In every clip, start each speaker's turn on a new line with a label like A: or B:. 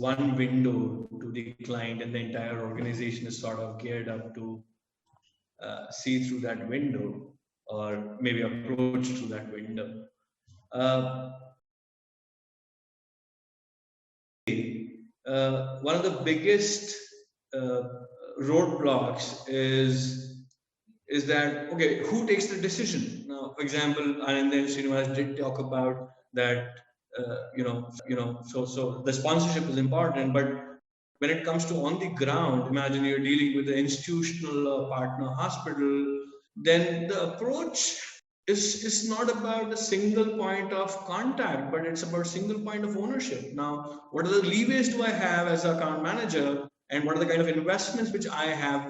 A: one window to the client, and the entire organization is sort of geared up to see through that window, or maybe approach through that window. One of the biggest roadblocks is that, okay, who takes the decision? Now, for example, Anand and Srinivas did talk about that, so the sponsorship is important, but when it comes to on the ground, imagine you're dealing with an institutional partner hospital, then the approach is not about a single point of contact, but it's about single point of ownership. Now, what are the leeways do I have as an account manager, and what are the kind of investments which I have,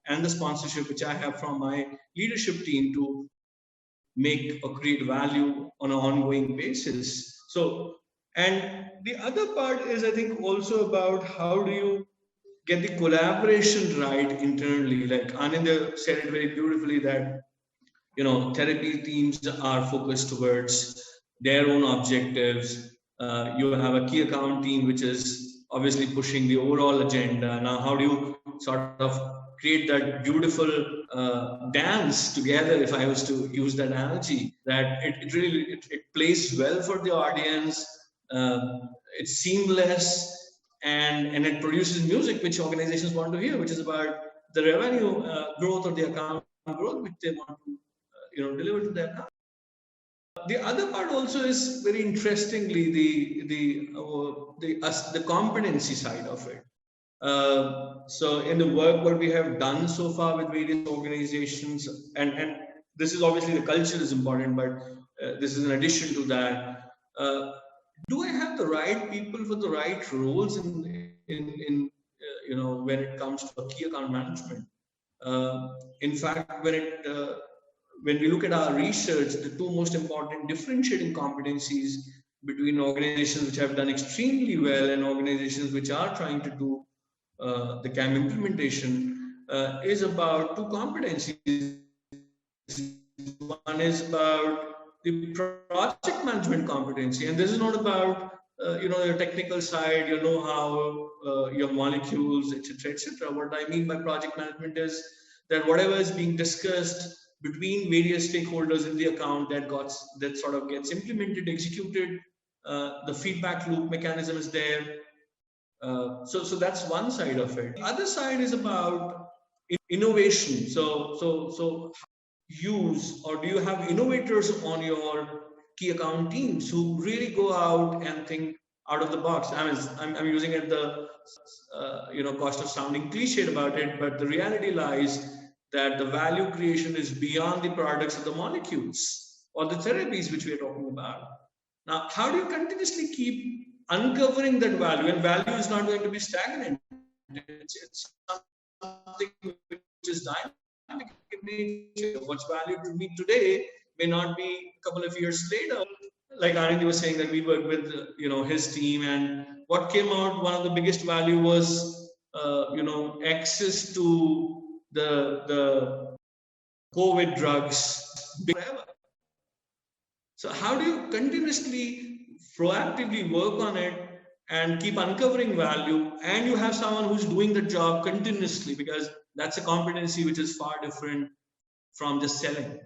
A: and the sponsorship which I have from my leadership team to make or create value on an ongoing basis. So, and the other part is, I think, also about how do you get the collaboration right internally. Like Anand said it very beautifully that, therapy teams are focused towards their own objectives. You have a key account team which is obviously pushing the overall agenda. Now, how do you sort of create that beautiful dance together, if I was to use that analogy, that it really plays well for the audience, it's seamless, and it produces music which organizations want to hear, which is about the revenue growth or the account growth which they want to deliver to their account. The other part also is very interestingly the competency side of it. So in the work what we have done so far with various organizations, and this is obviously the culture is important, but this is in addition to that. Do I have the right people for the right roles in when it comes to key account management? In fact, when we look at our research, the two most important differentiating competencies between organizations which have done extremely well and organizations which are trying to do the CAM implementation is about two competencies. One is about the project management competency, and this is not about your technical side, your know-how, your molecules, etc. What I mean by project management is that whatever is being discussed between various stakeholders in the account that sort of gets implemented, executed, the feedback loop mechanism is there. So that's one side of it. The other side is about innovation. So use, or do you have innovators on your key account teams who really go out and think out of the box? I'm using it the cost of sounding cliched about it, but the reality lies that the value creation is beyond the products of the molecules or the therapies which we are talking about. Now, how do you continuously keep uncovering that value? And value is not going to be stagnant. It's something which is dynamic in nature. What's valued to me today may not be a couple of years later. Like Anand was saying that we worked with his team, and what came out, one of the biggest value was access to the COVID drugs forever. So how do you continuously proactively work on it and keep uncovering value, and you have someone who's doing the job continuously, because that's a competency which is far different from just selling.